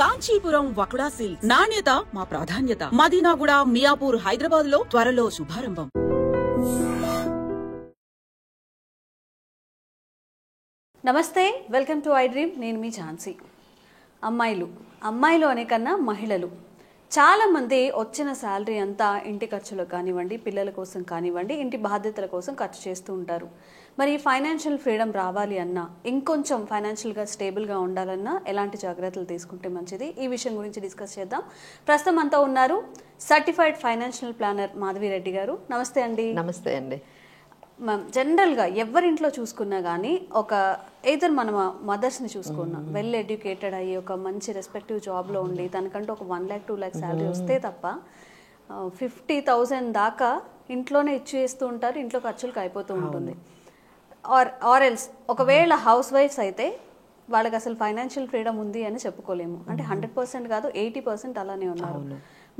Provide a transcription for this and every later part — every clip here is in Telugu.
కాంచీపురం వకుడా సిల్క్స్ నాణ్యత మా ప్రాధాన్యత. మదీనాగూడ, మియాపూర్, హైదరాబాద్ లో త్వరలో శుభారంభం. నమస్తే, వెల్కమ్ టు ఐ డ్రీమ్. నేను మీ ఝాన్సీ. అమ్మాయిలు అనే కన్నా మహిళలు చాలామంది వచ్చిన శాలరీ అంతా ఇంటి ఖర్చులకు కానివ్వండి, పిల్లల కోసం కానివ్వండి, ఇంటి బాధ్యతల కోసం ఖర్చు చేస్తూ ఉంటారు. మరి ఫైనాన్షియల్ ఫ్రీడమ్ రావాలి అన్నా, ఇంకొంచెం ఫైనాన్షియల్గా స్టేబుల్గా ఉండాలన్నా ఎలాంటి జాగ్రత్తలు తీసుకుంటే మంచిది? ఈ విషయం గురించి డిస్కస్ చేద్దాం. ప్రస్తుతం అంతా ఉన్నారు certified financial planner Madhavi Reddy గారు. నమస్తే అండి. నమస్తే అండి. జనరల్గా ఎవరింట్లో చూసుకున్నా కానీ ఏదైనా మన మదర్స్ని చూసుకున్నా వెల్ ఎడ్యుకేటెడ్ అయ్యి ఒక మంచి రెస్పెక్టివ్ జాబ్లో ఉండి తనకంటూ ఒక 1 lakh 2 lakh శాలరీ వస్తే తప్ప 50,000 దాకా ఇంట్లోనే ఇచ్చేస్తూ ఉంటారు. ఇంట్లో ఖర్చులకు అయిపోతూ ఉంటుంది. ఆర్ ఎల్స్ ఒకవేళ హౌస్ వైఫ్స్ అయితే వాళ్ళకి అసలు ఫైనాన్షియల్ ఫ్రీడమ్ ఉంది అని చెప్పుకోలేము. అంటే 100% కాదు, 80% అలానే ఉన్నారు.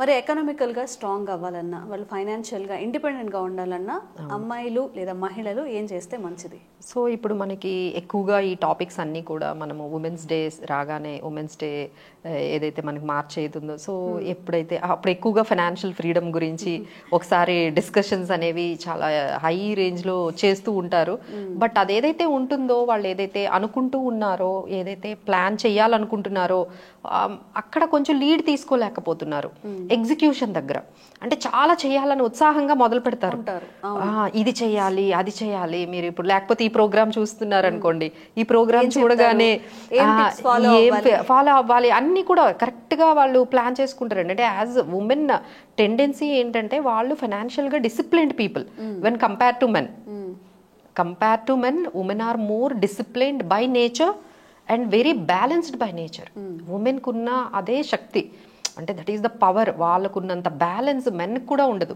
మరి ఎకనామికల్గా స్ట్రాంగ్ అవ్వాలన్నా, వాళ్ళు ఫైనాన్షియల్గా ఇండిపెండెంట్గా ఉండాలన్నా అమ్మాయిలు లేదా మహిళలు ఏం చేస్తే మంచిది? సో ఇప్పుడు మనకి ఎక్కువగా ఈ టాపిక్స్ అన్నీ కూడా మనము ఉమెన్స్ డే రాగానే, ఉమెన్స్ డే ఏదైతే మనకి మార్చ్ అవుతుందో, సో ఎప్పుడైతే అప్పుడు ఎక్కువగా ఫైనాన్షియల్ ఫ్రీడమ్ గురించి ఒకసారి డిస్కషన్స్ అనేవి చాలా హై రేంజ్లో చేస్తూ ఉంటారు. బట్ అదేదైతే ఉంటుందో, వాళ్ళు ఏదైతే అనుకుంటూ ఉన్నారో, ఏదైతే ప్లాన్ చేయాలనుకుంటున్నారో అక్కడ కొంచెం లీడ్ తీసుకోలేకపోతున్నారు. ఎగ్జిక్యూషన్ దగ్గర అంటే చాలా చేయాలని ఉత్సాహంగా మొదలు పెడతారు. ఇది చేయాలి, అది చేయాలి. మీరు ఇప్పుడు లేకపోతే ఈ ప్రోగ్రామ్ చూస్తున్నారు అనుకోండి, ఈ ప్రోగ్రామ్ చూడగానే ఫాలో అవ్వాలి అన్ని కూడా కరెక్ట్ గా వాళ్ళు ప్లాన్ చేసుకుంటారండి. అంటే యాజ్ ఉమెన్ టెండెన్సీ ఏంటంటే వాళ్ళు ఫైనాన్షియల్ గా disciplined people when compare to men. Women are more disciplined by nature and very balanced by nature. Women కున్న అదే శక్తి, అంటే దట్ ఈస్ ద పవర్. వాళ్ళకున్నంత బ్యాలెన్స్ మెన్కి కూడా ఉండదు.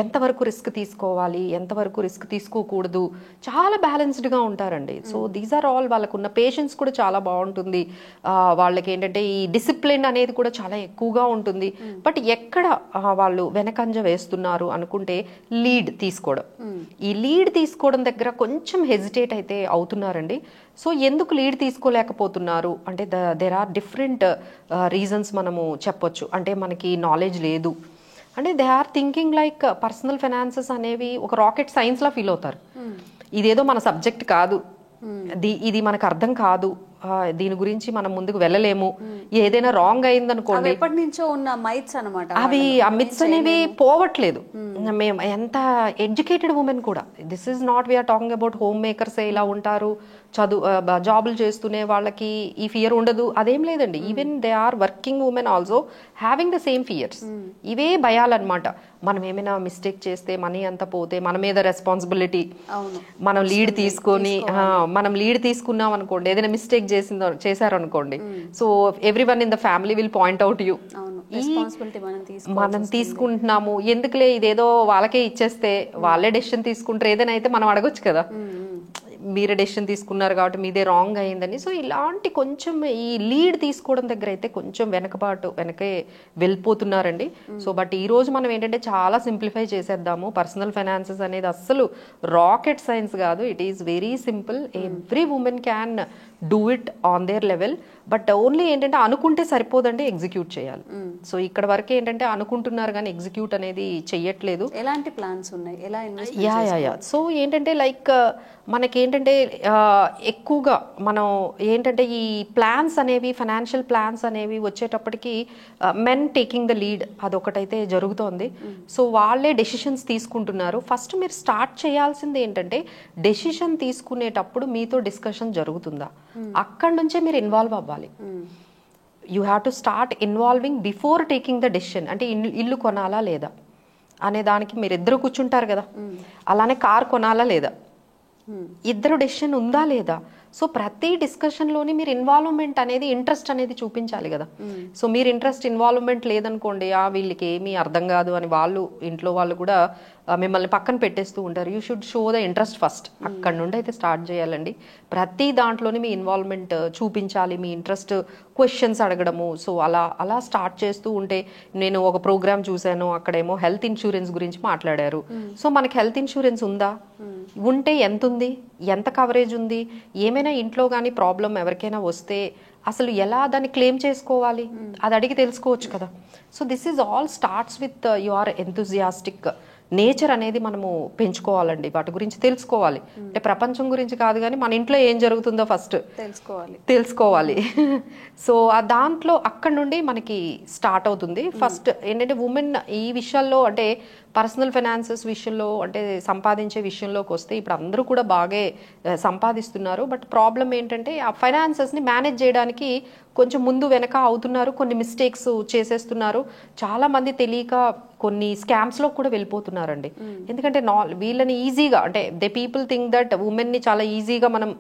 ఎంతవరకు రిస్క్ తీసుకోవాలి, ఎంతవరకు రిస్క్ తీసుకోకూడదు, చాలా బ్యాలెన్స్డ్గా ఉంటారండి. So these are all. వాళ్ళకున్న పేషెన్స్ కూడా చాలా బాగుంటుంది. వాళ్ళకి ఏంటంటే ఈ డిసిప్లిన్ అనేది కూడా చాలా ఎక్కువగా ఉంటుంది. బట్ ఎక్కడ వాళ్ళు వెనకంజ వేస్తున్నారు అనుకుంటే లీడ్ తీసుకోవడం. ఈ లీడ్ తీసుకోవడం దగ్గర కొంచెం హెజిటేట్ అయితే అవుతున్నారండి. సో ఎందుకు లీడ్ తీసుకోలేకపోతున్నారు అంటే దేర్ ఆర్ డిఫరెంట్ రీజన్స్ మనము చెప్పొచ్చు. అంటే మనకి నాలెడ్జ్ లేదు, అంటే they are thinking like personal finances అనేవి ఒక రాకెట్ సైన్స్లా ఫీల్ అవుతారు. ఇదేదో మన సబ్జెక్ట్ కాదు, ఇది మనకు అర్థం కాదు, దీని గురించి మనం ముందుకు వెళ్ళలేము, ఏదైనా రాంగ్ అయిందనుకోండి. ఎప్పటి నుంచో ఉన్న మైత్స్ అన్నమాట. అవి ఆ మిత్స్ అనేవి పోవట్లేదు. మేము ఎంత ఎడ్యుకేటెడ్ ఉమెన్ కూడా, this is not we are talking about homemakers ఇలా ఉంటారు, జాబులు చేస్తూనే వాళ్ళకి ఈ ఫియర్ ఉండదు, అదేం లేదండి. Even they are working women also having the same fears. ఇవే భయాలన్నమాట. మనం ఏమైనా మిస్టేక్ చేస్తే మనీ అంతా పోతే మన మీద రెస్పాన్సిబిలిటీ. మనం లీడ్ తీసుకున్నాం అనుకోండి, ఏదైనా మిస్టేక్ చేశారనుకోండి, so every one in the family will point out you. మనం తీసుకుంటున్నాము ఎందుకులే, ఇదేదో వాళ్ళకే ఇచ్చేస్తే వాళ్ళే డెసిషన్ తీసుకుంటారు, ఏదైనా అయితే మనం అడగొచ్చు కదా, మీరే డెసిషన్ తీసుకున్నారు కాబట్టి మీదే రాంగ్ అయిందని. సో ఇలాంటి కొంచెం ఈ లీడ్ తీసుకోవడం దగ్గర అయితే కొంచెం వెనకే వెళ్ళిపోతున్నారండి. సో బట్ ఈ రోజు మనం ఏంటంటే చాలా సింప్లిఫై చేసేద్దాము. పర్సనల్ ఫైనాన్సెస్ అనేది అస్సలు రాకెట్ సైన్స్ కాదు. It is very simple. Every women can do it on their level. But only ఏంటంటే అనుకుంటే సరిపోదండి, ఎగ్జిక్యూట్ చేయాలి. సో ఇక్కడ వరకు ఏంటంటే అనుకుంటున్నారు కానీ ఎగ్జిక్యూట్ అనేది చెయ్యట్లేదు. ఎలాంటి ప్లాన్స్ ఉన్నాయి, ఎలా ఇన్వెస్ట్? సో ఏంటంటే లైక్ మనకేంటంటే ఎక్కువగా మనం ఏంటంటే ఈ ప్లాన్స్ అనేవి, ఫైనాన్షియల్ ప్లాన్స్ అనేవి వచ్చేటప్పటికి మెన్ టేకింగ్ ద లీడ్ అదొకటైతే జరుగుతోంది. సో వాళ్ళే డెసిషన్స్ తీసుకుంటున్నారు. ఫస్ట్ మీరు స్టార్ట్ చేయాల్సింది ఏంటంటే, డెసిషన్ తీసుకునేటప్పుడు మీతో డిస్కషన్ జరుగుతుందా, అక్కడి నుంచే మీరు ఇన్వాల్వ్ అవ్వాలి. You have to start involving before taking the decision. అంటే ఇల్లు కొనాలా లేదా అనే దానికి మీరు ఇద్దరు కూర్చుంటారు కదా, అలానే కార్ కొనాలా లేదా, ఇద్దరు డెసిషన్ ఉందా లేదా. సో ప్రతి డిస్కషన్లోని మీరు ఇన్వాల్వ్మెంట్ అనేది, ఇంట్రెస్ట్ అనేది చూపించాలి కదా. సో మీరు ఇన్వాల్వ్మెంట్ లేదనుకోండి, వీళ్ళకి ఏమీ అర్థం కాదు అని ఇంట్లో వాళ్ళు కూడా మిమ్మల్ని పక్కన పెట్టేస్తూ ఉంటారు. You should show the interest first. అక్కడ నుండి అయితే స్టార్ట్ చేయాలండి. ప్రతి దాంట్లోని మీ ఇన్వాల్వ్మెంట్ చూపించాలి, మీ ఇంట్రెస్ట్, క్వశ్చన్స్ అడగడము. సో అలా స్టార్ట్ చేస్తూ ఉంటే, నేను ఒక ప్రోగ్రామ్ చూశాను, అక్కడేమో హెల్త్ ఇన్సూరెన్స్ గురించి మాట్లాడారు. సో మనకి హెల్త్ ఇన్సూరెన్స్ ఉందా, ఉంటే ఎంత ఉంది, ఎంత కవరేజ్ ఉంది, ఏమైనా ఇంట్లో కానీ ప్రాబ్లం ఎవరికైనా వస్తే అసలు ఎలా దాన్ని క్లెయిమ్ చేసుకోవాలి, అది అడిగి తెలుసుకోవచ్చు కదా. So this is all starts with your enthusiastic nature అనేది మనము పెంచుకోవాలండి, వాటి గురించి తెలుసుకోవాలి. అంటే ప్రపంచం గురించి కాదు కానీ మన ఇంట్లో ఏం జరుగుతుందో ఫస్ట్ తెలుసుకోవాలి. సో ఆ దాంట్లో అక్కడ నుండి మనకి స్టార్ట్ అవుతుంది. ఫస్ట్ ఏంటంటే ఉమెన్ ఈ విషయాల్లో అంటే పర్సనల్ ఫైనాన్సెస్ విషయంలో అంటే సంపాదించే విషయంలోకి వస్తే ఇప్పుడు అందరూ కూడా బాగా సంపాదిస్తున్నారు. బట్ ప్రాబ్లం ఏంటంటే ఆ ఫైనాన్సెస్ని మేనేజ్ చేయడానికి కొంచెం ముందు వెనక అవుతున్నారు, కొన్ని మిస్టేక్స్ చేసేస్తున్నారు. చాలా మంది తెలియక కొన్ని స్కామ్స్లో కూడా వెళ్ళిపోతున్నారండి. ఎందుకంటే వీళ్ళని ఈజీగా అంటే దే పీపుల్ థింక్ దట్ ఉమెన్ని చాలా ఈజీగా మనం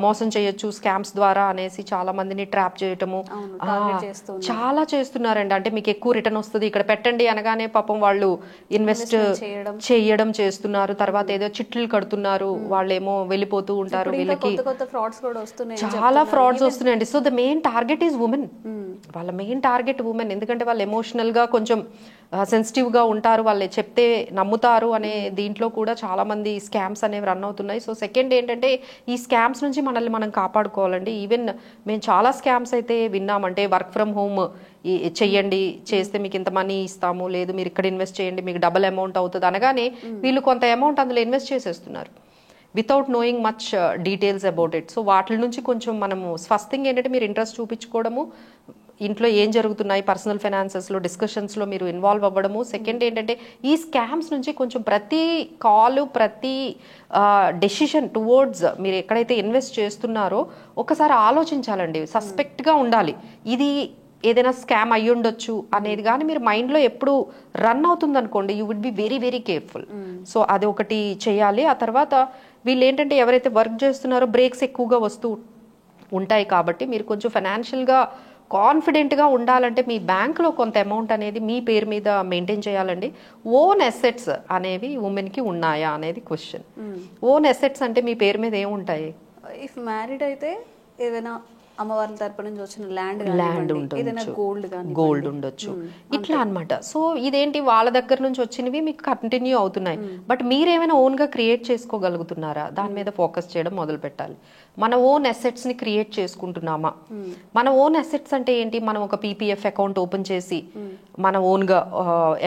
మోసం చేయొచ్చు స్కామ్స్ ద్వారా అనేసి చాలా మందిని ట్రాప్ చేయటము చాలా చేస్తున్నారండి. అంటే మీకు ఎక్కువ రిటర్న్ వస్తుంది ఇక్కడ పెట్టండి అనగానే పాపం వాళ్ళు ఇన్వెస్ట్ చేయడం చేస్తున్నారు. తర్వాత ఏదో చిట్లు కడుతున్నారు, వాళ్ళేమో వెళ్ళిపోతూ ఉంటారు. వీళ్ళకి చాలా ఫ్రాడ్స్ వస్తున్నాయండి. So the main target is women. వాళ్ళ మెయిన్ టార్గెట్ ఉమెన్. ఎందుకంటే వాళ్ళు ఎమోషనల్ గా కొంచెం సెన్సిటివ్ గా ఉంటారు, వాళ్ళు చెప్తే నమ్ముతారు అనే దీంట్లో కూడా చాలా మంది స్కామ్స్ అనేవి రన్ అవుతున్నాయి. సో సెకండ్ ఏంటంటే ఈ స్కామ్స్ నుంచి మనల్ని మనం కాపాడుకోవాలండి. ఈవెన్ మేము చాలా స్కామ్స్ అయితే విన్నామంటే వర్క్ ఫ్రమ్ హోమ్ చెయ్యండి, చేస్తే మీకు ఇంత మనీ ఇస్తాము, లేదు మీరు ఇక్కడ ఇన్వెస్ట్ చేయండి మీకు డబుల్ అమౌంట్ అవుతుంది అనగానే వీళ్ళు కొంత అమౌంట్ అందులో ఇన్వెస్ట్ చేసేస్తున్నారు without knowing much details about it. So వాటి నుంచి కొంచెం మనము ఫస్ట్ థింగ్ ఏంటంటే మీరు ఇంట్రెస్ట్ చూపించుకోవడము, ఇంట్లో ఏం జరుగుతున్నాయి పర్సనల్ ఫైనాన్సెస్లో డిస్కషన్స్లో మీరు ఇన్వాల్వ్ అవ్వడము. సెకండ్ ఏంటంటే ఈ స్కామ్స్ నుంచి కొంచెం ప్రతి కాల్ ప్రతి డెసిషన్ టువర్డ్స్ మీరు ఎక్కడైతే ఇన్వెస్ట్ చేస్తున్నారో ఒకసారి ఆలోచించాలండి. సస్పెక్ట్గా ఉండాలి, ఇది ఏదైనా స్కామ్ అయ్యి ఉండొచ్చు అనేది కానీ మీరు మైండ్లో ఎప్పుడు రన్ అవుతుంది అనుకోండి, you would be very very careful. So అది ఒకటి చేయాలి. ఆ తర్వాత వీళ్ళు ఏంటంటే ఎవరైతే వర్క్ చేస్తున్నారో బ్రేక్స్ ఎక్కువగా వస్తూ ఉంటాయి కాబట్టి మీరు కొంచెం ఫైనాన్షియల్గా కాన్ఫిడెంట్గా ఉండాలంటే మీ బ్యాంక్లో కొంత అమౌంట్ అనేది మీ పేరు మీద మెయింటైన్ చేయాలండి. ఓన్ అసెట్స్ అనేవి ఉమెన్కి ఉన్నాయా అనేది క్వశ్చన్. ఓన్ అసెట్స్ అంటే మీ పేరు మీద ఏముంటాయి? ఇఫ్ మ్యారీడ్ అయితే ఏదైనా అమ్మవారి తరపు నుంచి వచ్చిన ల్యాండ్ ఉండొచ్చు, గోల్డ్ ఉండొచ్చు, ఇట్లా అన్నమాట. సో ఇదేంటి వాళ్ళ దగ్గర నుంచి వచ్చినవి మీకు కంటిన్యూ అవుతున్నాయి. బట్ మీరేమైనా ఓన్ గా క్రియేట్ చేసుకోగలుగుతున్నారా, దాని మీద ఫోకస్ చేయడం మొదలు పెట్టాలి. మన ఓన్ అసెట్స్ ని క్రియేట్ చేసుకుంటున్నామా? మన ఓన్ అసెట్స్ అంటే ఏంటి? మనం ఒక పీపీఎఫ్ అకౌంట్ ఓపెన్ చేసి మన ఓన్ గా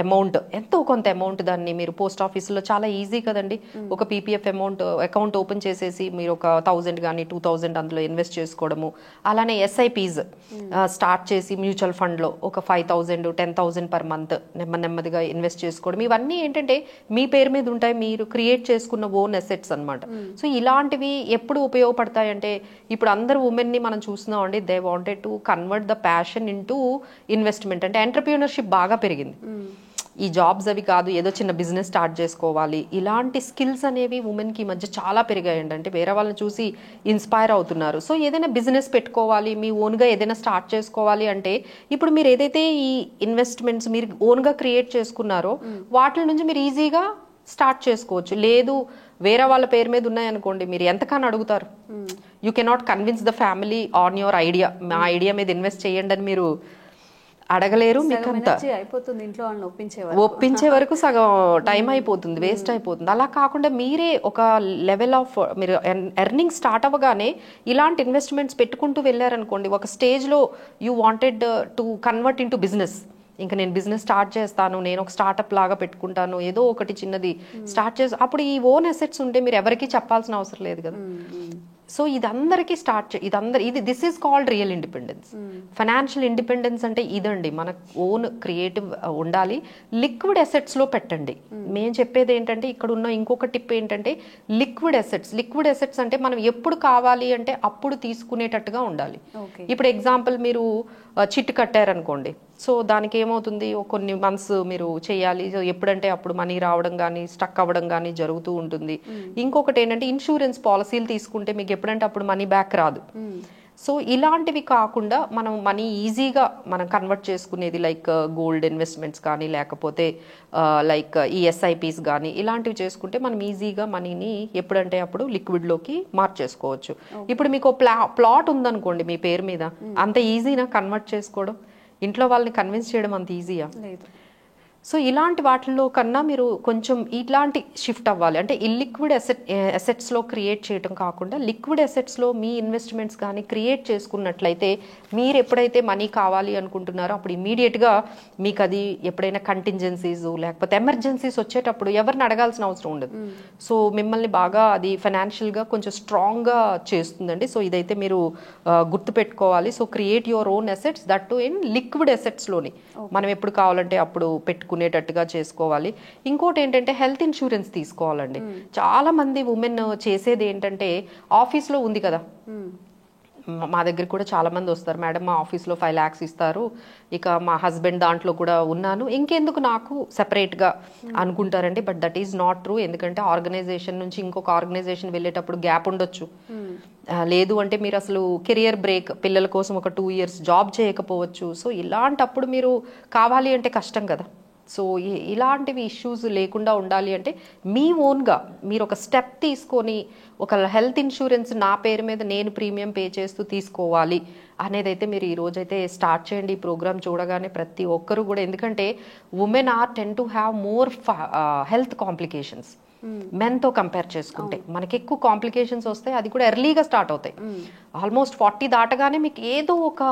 అమౌంట్ ఎంతో కొంత అమౌంట్ దాన్ని మీరు పోస్ట్ ఆఫీస్ లో చాలా ఈజీ కదండి. ఒక పీపీఎఫ్ అకౌంట్ ఓపెన్ చేసేసి మీరు ఒక 1000 కానీ 2000 అందులో ఇన్వెస్ట్ చేసుకోవడము. అలానే ఎస్ఐపీస్ స్టార్ట్ చేసి మ్యూచువల్ ఫండ్ లో ఒక 5000 10,000 పర్ మంత్ నెమ్మదిగా ఇన్వెస్ట్ చేసుకోవడం. ఇవన్నీ ఏంటంటే మీ పేరు మీద ఉంటాయి, మీరు క్రియేట్ చేసుకున్న ఓన్ అసెట్స్ అన్నమాట. సో ఇలాంటివి ఎప్పుడు ఉపయోగపడతాయి అంటే ఇప్పుడు అందరు ఉమెన్ ని మనం చూస్తున్నాం అండి, they wanted to convert the passion into investment. అంటే ఎంటర్‌ప్రెన్యూర్‌షిప్ బాగా పెరిగింది. ఈ జాబ్స్ అవి కాదు, ఏదో చిన్న బిజినెస్ స్టార్ట్ చేసుకోవాలి, ఇలాంటి స్కిల్స్ అనేవి ఉమెన్కి ఈ మధ్య చాలా పెరిగాయండి. అంటే వేరే వాళ్ళని చూసి ఇన్స్పైర్ అవుతున్నారు. సో ఏదైనా బిజినెస్ పెట్టుకోవాలి, మీ ఓన్గా ఏదైనా స్టార్ట్ చేసుకోవాలి అంటే ఇప్పుడు మీరు ఏదైతే ఈ ఇన్వెస్ట్మెంట్స్ మీరు ఓన్గా క్రియేట్ చేసుకున్నారో వాటి నుంచి మీరు ఈజీగా స్టార్ట్ చేసుకోవచ్చు. లేదు వేరే వాళ్ళ పేరు మీద ఉన్నాయనుకోండి, మీరు ఎంతకన్నా అడుగుతారు. You cannot convince the family on your idea, మా ఐడియా మీద ఇన్వెస్ట్ చేయండి అని మీరు అడగలేరు. మీకు అంతా ఒప్పించే వరకు సగం టైం అయిపోతుంది, వేస్ట్ అయిపోతుంది. అలా కాకుండా మీరే ఒక లెవెల్ ఆఫ్ మీరు ఎర్నింగ్ స్టార్ట్ అవ్వగానే ఇలాంటి ఇన్వెస్ట్మెంట్స్ పెట్టుకుంటూ వెళ్ళారనుకోండి, ఒక స్టేజ్లో you wanted to convert in to business. ఇంకా నేను బిజినెస్ స్టార్ట్ చేస్తాను, నేను ఒక స్టార్ట్అప్ లాగా పెట్టుకుంటాను, ఏదో ఒకటి చిన్నది స్టార్ట్ చేసి అప్పుడు ఈ ఓన్ అసెట్స్ ఉంటే మీరు ఎవరికి చెప్పాల్సిన అవసరం లేదు కదా. సో ఇదందరికీ ఇది this is called real independence. Financial independence అంటే ఇదండి, మనకు ఓన్ క్రియేటివ్ ఉండాలి. లిక్విడ్ అసెట్స్ లో పెట్టండి. మేము చెప్పేది ఏంటంటే ఇక్కడ ఉన్న ఇంకొక టిప్ ఏంటంటే లిక్విడ్ అసెట్స్ అంటే మనం ఎప్పుడు కావాలి అంటే అప్పుడు తీసుకునేటట్టుగా ఉండాలి. ఇప్పుడు ఎగ్జాంపుల్ మీరు చిట్ కట్టారనుకోండి, సో దానికి ఏమవుతుంది, కొన్ని మంత్స్ మీరు చేయాలి, ఎప్పుడంటే అప్పుడు మనీ రావడం కానీ స్టక్ అవ్వడం కానీ జరుగుతూ ఉంటుంది. ఇంకొకటి ఏంటంటే ఇన్సూరెన్స్ పాలసీలు తీసుకుంటే మీకు ఎప్పుడంటే అప్పుడు మనీ బ్యాక్ రాదు. సో ఇలాంటివి కాకుండా మనం మనీ ఈజీగా మనం కన్వర్ట్ చేసుకునేది లైక్ గోల్డ్ ఇన్వెస్ట్మెంట్స్ కానీ లేకపోతే లైక్ ఈ ఎస్ఐపీస్ కానీ ఇలాంటివి చేసుకుంటే మనం ఈజీగా మనీని ఎప్పుడంటే అప్పుడు లిక్విడ్లోకి మార్చేసుకోవచ్చు. ఇప్పుడు మీకు ప్లాట్ ఉందనుకోండి మీ పేరు మీద, అంత ఈజీనా కన్వర్ట్ చేసుకోవడం? ఇంట్లో వాళ్ళని కన్విన్స్ చేయడం అంత ఈజీయా? సో ఇలాంటి వాటిల్లో కన్నా మీరు కొంచెం ఇలాంటి షిఫ్ట్ అవ్వాలి. అంటే ఇల్లిక్విడ్ అసెట్స్లో క్రియేట్ చేయడం కాకుండా లిక్విడ్ అసెట్స్లో మీ ఇన్వెస్ట్మెంట్స్ కానీ క్రియేట్ చేసుకున్నట్లయితే మీరు ఎప్పుడైతే మనీ కావాలి అనుకుంటున్నారో అప్పుడు ఇమీడియట్గా మీకు అది ఎప్పుడైనా కంటింజెన్సీస్ లేకపోతే ఎమర్జెన్సీస్ వచ్చేటప్పుడు ఎవరిని అడగాల్సిన అవసరం ఉండదు. సో మిమ్మల్ని బాగా అది ఫైనాన్షియల్గా కొంచెం స్ట్రాంగ్గా చేస్తుందండి. సో ఇదైతే మీరు గుర్తుపెట్టుకోవాలి. So create your own assets, that to in liquid అసెట్స్లోని మనం ఎప్పుడు కావాలంటే అప్పుడు పెట్టుకునేటట్టుగా చేసుకోవాలి. ఇంకోటి ఏంటంటే హెల్త్ ఇన్సూరెన్స్ తీసుకోవాలండి. చాలా మంది ఉమెన్ చేసేది ఏంటంటే ఆఫీస్లో ఉంది కదా, మా దగ్గర కూడా చాలా మంది వస్తారు, మేడం మా ఆఫీస్లో 5 lakhs ఇస్తారు, ఇక మా హస్బెండ్ దాంట్లో కూడా ఉన్నాను, ఇంకెందుకు నాకు సెపరేట్గా అనుకుంటారండి. But that is not true. ఎందుకంటే ఆర్గనైజేషన్ నుంచి ఇంకొక ఆర్గనైజేషన్ వెళ్ళేటప్పుడు గ్యాప్ ఉండొచ్చు. లేదు అంటే మీరు అసలు కెరియర్ బ్రేక్, పిల్లల కోసం ఒక 2 years జాబ్ చేయకపోవచ్చు. సో ఇలాంటప్పుడు మీరు కావాలి అంటే కష్టం కదా. సో ఇలాంటివి ఇష్యూస్ లేకుండా ఉండాలి అంటే మీ ఓన్గా మీరు ఒక స్టెప్ తీసుకొని ఒక హెల్త్ ఇన్సూరెన్స్ నా పేరు మీద నేను ప్రీమియం పే చేస్తూ తీసుకోవాలి అనేదైతే మీరు ఈ రోజైతే స్టార్ట్ చేయండి. ఈ ప్రోగ్రామ్ చూడగానే ప్రతి ఒక్కరు కూడా, ఎందుకంటే women are tend to have more health complications మెన్తో కంపేర్ చేసుకుంటే. మనకి ఎక్కువ కాంప్లికేషన్స్ వస్తాయి, అది కూడా ఎర్లీగా స్టార్ట్ అవుతాయి. ఆల్మోస్ట్ 40 దాటగానే మీకు ఏదో ఒక,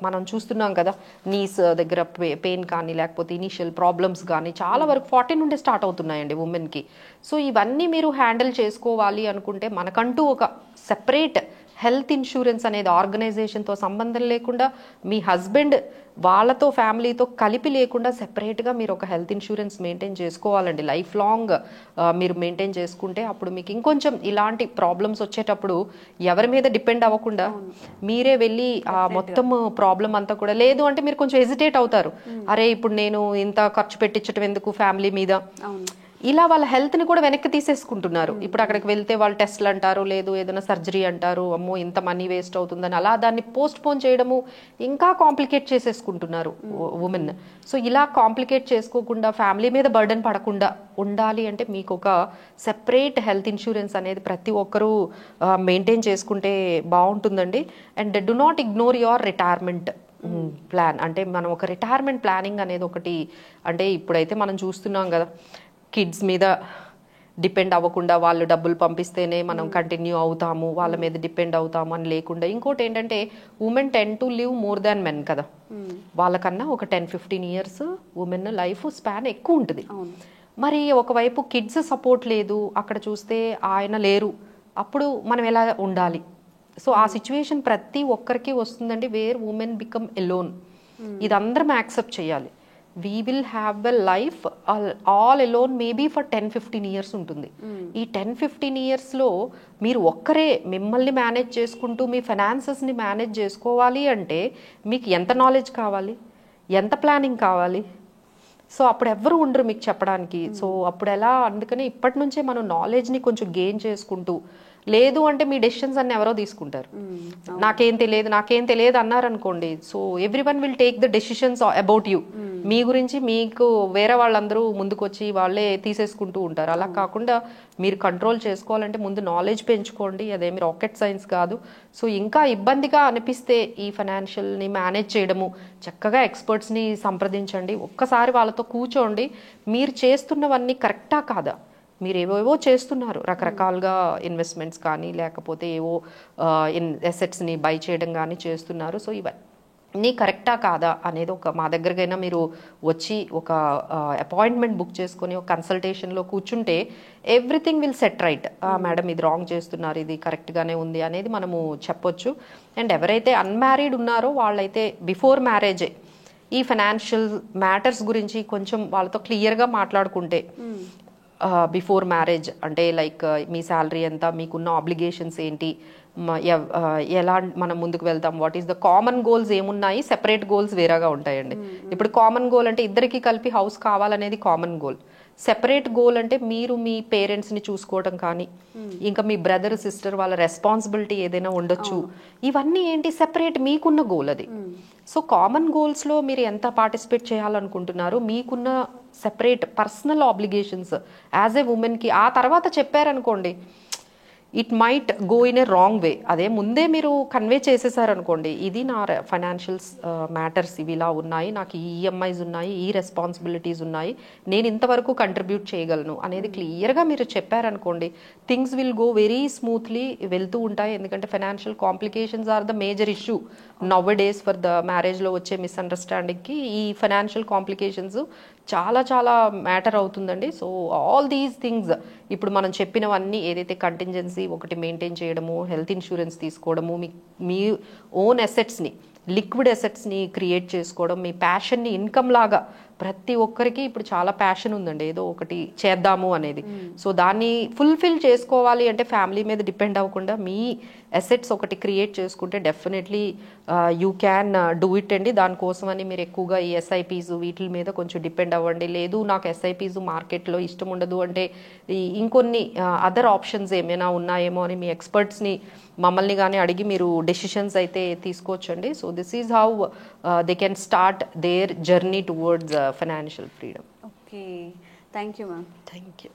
మనం చూస్తున్నాం కదా నీస్ దగ్గర పెయిన్ కానీ లేకపోతే ఇనిషియల్ ప్రాబ్లమ్స్ కానీ చాలా వరకు 40 నుండే స్టార్ట్ అవుతున్నాయండి ఉమెన్కి. సో ఇవన్నీ మీరు హ్యాండిల్ చేసుకోవాలి అనుకుంటే మనకంటూ ఒక సెపరేట్ హెల్త్ ఇన్సూరెన్స్ అనేది ఆర్గనైజేషన్తో సంబంధం లేకుండా, మీ హస్బెండ్ వాళ్ళతో ఫ్యామిలీతో కలిపి లేకుండా సెపరేట్గా మీరు ఒక హెల్త్ ఇన్సూరెన్స్ మెయింటైన్ చేసుకోవాలండి. లైఫ్ లాంగ్ మీరు మెయింటైన్ చేసుకుంటే అప్పుడు మీకు ఇంకొంచెం ఇలాంటి ప్రాబ్లమ్స్ వచ్చేటప్పుడు ఎవరి మీద డిపెండ్ అవ్వకుండా మీరే వెళ్ళి మొత్తం ప్రాబ్లం అంతా కూడా, లేదు అంటే మీరు కొంచెం హెజిటేట్ అవుతారు, అరే ఇప్పుడు నేను ఇంత ఖర్చు పెట్టించడం ఎందుకు ఫ్యామిలీ మీద, ఇలా వాళ్ళ హెల్త్ని కూడా వెనక్కి తీసేసుకుంటున్నారు. ఇప్పుడు అక్కడికి వెళ్తే వాళ్ళు టెస్ట్లు అంటారు, లేదు ఏదైనా సర్జరీ అంటారు, అమ్మో ఇంత మనీ వేస్ట్ అవుతుందని అలా దాన్ని పోస్ట్ పోన్ చేయడము, ఇంకా కాంప్లికేట్ చేసేసుకుంటున్నారు ఉమెన్. సో ఇలా కాంప్లికేట్ చేసుకోకుండా ఫ్యామిలీ మీద బర్డెన్ పడకుండా ఉండాలి అంటే మీకు ఒక సెపరేట్ హెల్త్ ఇన్సూరెన్స్ అనేది ప్రతి ఒక్కరూ మెయింటైన్ చేసుకుంటే బాగుంటుందండి. And do not ignore your retirement plan. అంటే మనం ఒక రిటైర్మెంట్ ప్లానింగ్ అనేది ఒకటి, అంటే ఇప్పుడైతే మనం చూస్తున్నాం కదా కిడ్స్ మీద డిపెండ్ అవ్వకుండా వాళ్ళు డబ్బులు పంపిస్తేనే మనం కంటిన్యూ అవుతాము, వాళ్ళ మీద డిపెండ్ అవుతాము అని లేకుండా. ఇంకోటి ఏంటంటే women ten to live more than men కదా, వాళ్ళకన్నా ఒక 10-15 years ఉమెన్ లైఫ్ స్పాన్ ఎక్కువ ఉంటుంది. మరి ఒకవైపు కిడ్స్ సపోర్ట్ లేదు, అక్కడ చూస్తే ఆయన లేరు, అప్పుడు మనం ఎలా ఉండాలి? సో ఆ సిచ్యువేషన్ ప్రతి ఒక్కరికి వస్తుందండి, వేర్ ఉమెన్ బికమ్ ఎలోన్. ఇది అందరం యాక్సెప్ట్ చేయాలి. We will have a life all alone maybe for 10-15 years ఉంటుంది. ఈ 10-15 yearsలో మీరు ఒక్కరే మిమ్మల్ని మేనేజ్ చేసుకుంటూ మీ ఫైనాన్సెస్ని మేనేజ్ చేసుకోవాలి అంటే మీకు ఎంత నాలెడ్జ్ కావాలి, ఎంత ప్లానింగ్ కావాలి? సో అప్పుడు ఎవ్వరు ఉండరు మీకు చెప్పడానికి. సో అప్పుడు ఎలా, అందుకని ఇప్పటి నుంచే మనం నాలెడ్జ్ని కొంచెం గెయిన్ చేసుకుంటూ, లేదు అంటే మీ డెసిషన్స్ అన్ని ఎవరో తీసుకుంటారు, నాకేం తెలియదు అన్నారనుకోండి. So everyone will take the decisions about you, మీ గురించి మీకు వేరే వాళ్ళందరూ ముందుకు వచ్చి వాళ్ళే తీసేసుకుంటూ ఉంటారు. అలా కాకుండా మీరు కంట్రోల్ చేసుకోవాలంటే ముందు నాలెడ్జ్ పెంచుకోండి, అదేమి రాకెట్ సైన్స్ కాదు. సో ఇంకా ఇబ్బందిగా అనిపిస్తే ఈ ఫైనాన్షియల్ని మేనేజ్ చేయడము చక్కగా ఎక్స్పర్ట్స్ని సంప్రదించండి. ఒక్కసారి వాళ్ళతో కూర్చోండి, మీరు చేస్తున్నవన్నీ కరెక్టా కాదా, మీరు ఏవేవో చేస్తున్నారు రకరకాలుగా ఇన్వెస్ట్మెంట్స్ కానీ లేకపోతే ఏవో అసెట్స్ని బై చేయడం కానీ చేస్తున్నారు. సో ఇవన్నీ కరెక్టా కాదా అనేది ఒక మా దగ్గరకైనా మీరు వచ్చి ఒక అపాయింట్మెంట్ బుక్ చేసుకొని ఒక కన్సల్టేషన్లో కూర్చుంటే everything will set right. Madam ఇది రాంగ్ చేస్తున్నారు, ఇది కరెక్ట్గానే ఉంది అనేది మనము చెప్పొచ్చు. అండ్ ఎవరైతే అన్మ్యారీడ్ ఉన్నారో వాళ్ళైతే బిఫోర్ మ్యారేజే ఈ ఫైనాన్షియల్ మ్యాటర్స్ గురించి కొంచెం వాళ్ళతో క్లియర్గా మాట్లాడుకుంటే, బిఫోర్ మ్యారేజ్ అంటే లైక్ మీ శాలరీ ఎంత, మీకున్న ఆబ్లిగేషన్స్ ఏంటి, ఎలా మనం ముందుకు వెళ్తాం, what is the common goals ఏమున్నాయి, సెపరేట్ గోల్స్ వేరేగా ఉంటాయండి. ఇప్పుడు కామన్ గోల్ అంటే ఇద్దరికి కలిపి హౌస్ కావాలనేది కామన్ గోల్. సెపరేట్ గోల్ అంటే మీరు మీ పేరెంట్స్ని చూసుకోవడం కానీ, ఇంకా మీ బ్రదర్ సిస్టర్ వాళ్ళ రెస్పాన్సిబిలిటీ ఏదైనా ఉండొచ్చు, ఇవన్నీ ఏంటి సెపరేట్ మీకున్న గోల్ అది. సో కామన్ గోల్స్లో మీరు ఎంత పార్టిసిపేట్ చేయాలనుకుంటున్నారు, మీకున్న separate personal obligations as a ఉమెన్కి ఆ తర్వాత చెప్పారనుకోండి, it might go in a wrong way. అదే ముందే మీరు కన్వే చేసేసారనుకోండి, ఇది నా ఫైనాన్షియల్స్ మ్యాటర్స్ ఇవి ఇలా ఉన్నాయి, నాకు ఈ ఈఎంఐస్ ఉన్నాయి, ఈ రెస్పాన్సిబిలిటీస్ ఉన్నాయి, నేను ఇంతవరకు కంట్రిబ్యూట్ చేయగలను అనేది క్లియర్గా మీరు చెప్పారనుకోండి, things will go very smoothly వెళ్తూ ఉంటాయి. ఎందుకంటే financial complications are the major issue nowadays for the మ్యారేజ్లో వచ్చే మిస్అండర్స్టాండింగ్కి ఈ ఫైనాన్షియల్ కాంప్లికేషన్స్ చాలా చాలా మ్యాటర్ అవుతుందండి. సో ఆల్ దీస్ థింగ్స్ ఇప్పుడు మనం చెప్పినవన్నీ ఏదైతే కంటింజెన్సీ ఒకటి మెయింటైన్ చేయడము, హెల్త్ ఇన్సూరెన్స్ తీసుకోవడము, మీ ఓన్ అసెట్స్ని, లిక్విడ్ అసెట్స్ని క్రియేట్ చేసుకోవడం, మీ ప్యాషన్ని ఇన్కమ్ లాగా, ప్రతి ఒక్కరికి ఇప్పుడు చాలా ప్యాషన్ ఉందండి ఏదో ఒకటి చేద్దాము అనేది. సో దాన్ని ఫుల్ఫిల్ చేసుకోవాలి అంటే ఫ్యామిలీ మీద డిపెండ్ అవ్వకుండా మీ అసెట్స్ ఒకటి క్రియేట్ చేసుకుంటే definitely you can do it అండి. దానికోసమని మీరు ఎక్కువగా ఈ ఎస్ఐపీస్ వీటి మీద కొంచెం డిపెండ్ అవ్వండి. లేదు నాకు ఎస్ఐపీస్ మార్కెట్లో ఇష్టం ఉండదు అంటే ఇంకొన్ని అదర్ ఆప్షన్స్ ఏమైనా ఉన్నాయేమో అని మీ ఎక్స్పర్ట్స్ని మమ్మల్ని కానీ అడిగి మీరు డెసిషన్స్ అయితే తీసుకోవచ్చండి. So this is how they can start their journey towards financial freedom. Okay, thank you ma'am. Thank you.